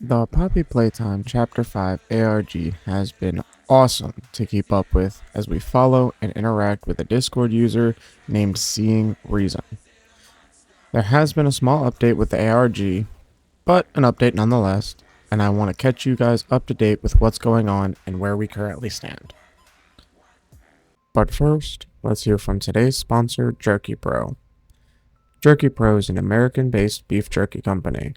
The Poppy Playtime Chapter 5 ARG has been awesome to keep up with as we follow and interact with a Discord user named Seeing Reason. There has been a small update with the ARG, but an update nonetheless, and I want to catch you guys up to date with what's going on and where we currently stand. But first, let's hear from today's sponsor, Jerky Pro. Jerky Pro is an American-based beef jerky company.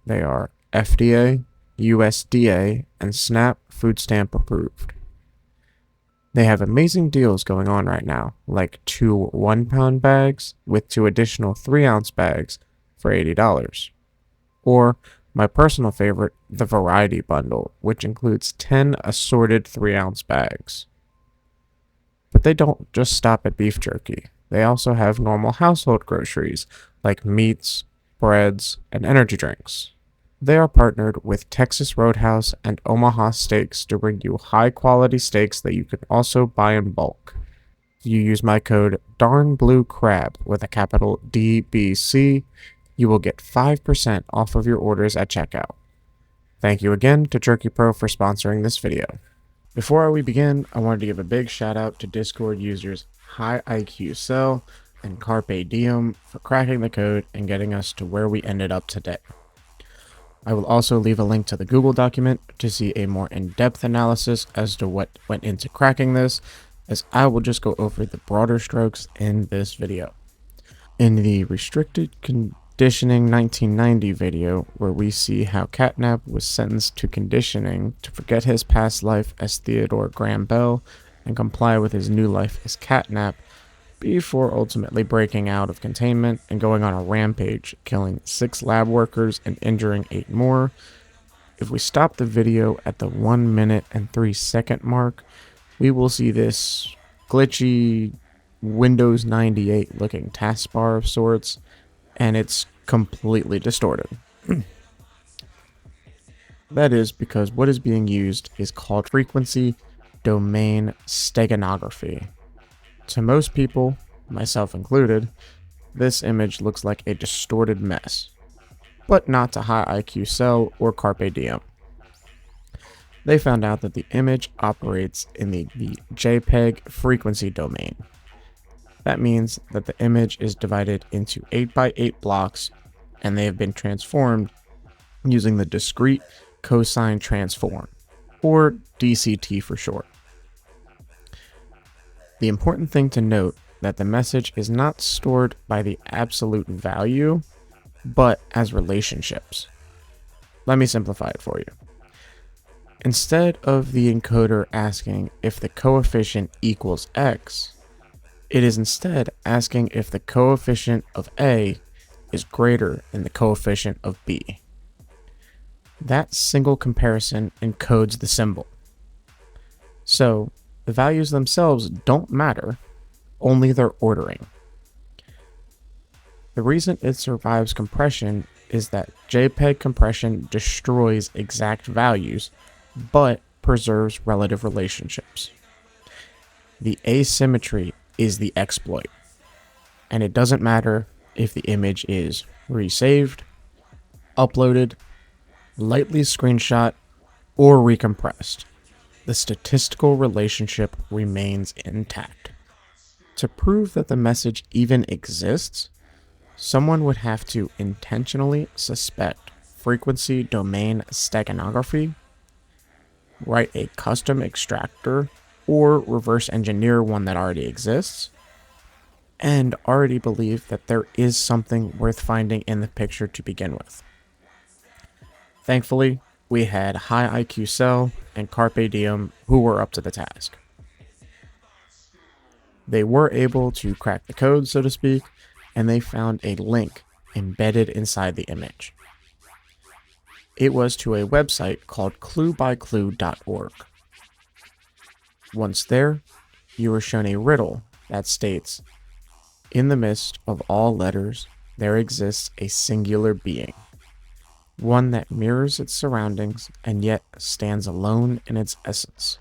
They are FDA, USDA, and SNAP food stamp approved. They have amazing deals going on right now, like 2 1-pound bags with 2 additional 3-ounce bags for $80. Or my personal favorite, the Variety Bundle, which includes 10 assorted 3-ounce bags. But they don't just stop at beef jerky. They also have normal household groceries like meats, breads, and energy drinks. They are partnered with Texas Roadhouse and Omaha Steaks to bring you high quality steaks that you can also buy in bulk. If you use my code DARNBLUECRAB with a capital DBC, you will get 5% off of your orders at checkout. Thank you again to Jerky Pro for sponsoring this video. Before we begin, I wanted to give a big shout out to Discord users High IQ Cell and Carpe Diem for cracking the code and getting us to where we ended up today. I will also leave a link to the Google document to see a more in-depth analysis as to what went into cracking this, as I will just go over the broader strokes in this video. In the Restricted Conditioning 1990 video, where we see how Catnap was sentenced to conditioning to forget his past life as Theodore Graham Bell and comply with his new life as Catnap, before ultimately breaking out of containment and going on a rampage, killing 6 lab workers and injuring 8 more. If we stop the video at the 1 minute and 3 second mark, we will see this glitchy Windows 98 looking taskbar of sorts, and it's completely distorted. That is because what is being used is called frequency domain steganography. To most people, myself included, this image looks like a distorted mess, but not to High IQ Cell or Carpe Diem. They found out that the image operates in the JPEG frequency domain. That means that the image is divided into 8x8 blocks, and they have been transformed using the discrete cosine transform, or DCT for short. The important thing to note that the message is not stored by the absolute value, but as relationships. Let me simplify it for you. Instead of the encoder asking if the coefficient equals x, it is instead asking if the coefficient of A is greater than the coefficient of B. That single comparison encodes the symbol. So, the values themselves don't matter, only their ordering. The reason it survives compression is that JPEG compression destroys exact values, but preserves relative relationships. The asymmetry is the exploit, and it doesn't matter if the image is resaved, uploaded, lightly screenshot, or recompressed. The statistical relationship remains intact. To prove that the message even exists, someone would have to intentionally suspect frequency domain steganography, write a custom extractor, or reverse engineer one that already exists, and already believe that there is something worth finding in the picture to begin with. Thankfully, we had High IQ Cell and Carpe Diem who were up to the task. They were able to crack the code, so to speak, and they found a link embedded inside the image. It was to a website called cluebyclue.org. Once there, you were shown a riddle that states, "In the midst of all letters, there exists a singular being. One that mirrors its surroundings and yet stands alone in its essence.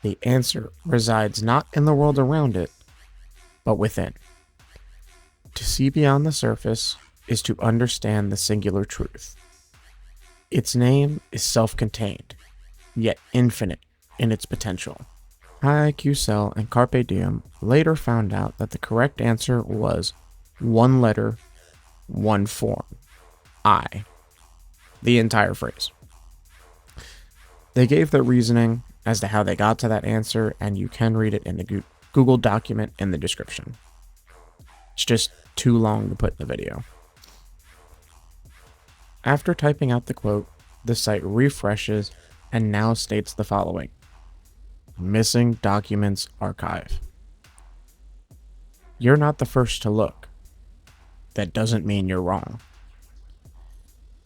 The answer resides not in the world around it, but within. To see beyond the surface is to understand the singular truth. Its name is self-contained, yet infinite in its potential. High IQ Cell and Carpe Diem later found out that the correct answer was one letter, one form, I. The entire phrase. They gave their reasoning as to how they got to that answer, and you can read it in the Google document in the description. It's just too long to put in the video. After typing out the quote, the site refreshes and now states the following: Missing Documents Archive. You're not the first to look. That doesn't mean you're wrong.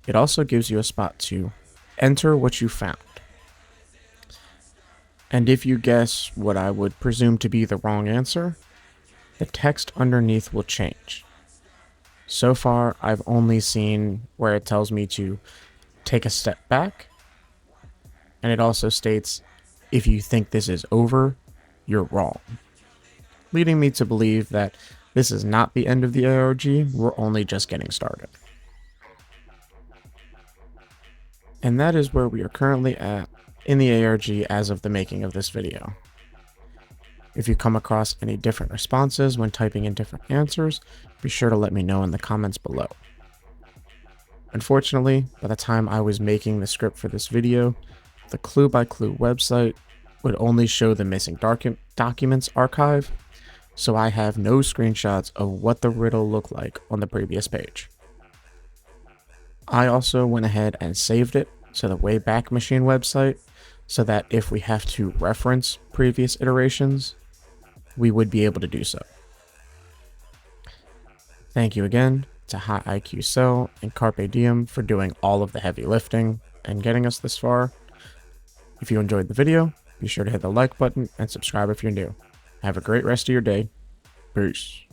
It also gives you a spot to enter what you found. And if you guess what I would presume to be the wrong answer, the text underneath will change. So far, I've only seen where it tells me to take a step back, and it also states, if you think this is over, you're wrong. Leading me to believe that this is not the end of the ARG, we're only just getting started. And that is where we are currently at in the ARG as of the making of this video. If you come across any different responses when typing in different answers, be sure to let me know in the comments below. Unfortunately, by the time I was making the script for this video, the Clue by Clue website would only show the missing documents archive, so I have no screenshots of what the riddle looked like on the previous page. I also went ahead and saved it to the Wayback Machine website, so that if we have to reference previous iterations, we would be able to do so. Thank you again to High IQ Cell and Carpe Diem for doing all of the heavy lifting and getting us this far. If you enjoyed the video, be sure to hit the like button and subscribe if you're new. Have a great rest of your day. Peace.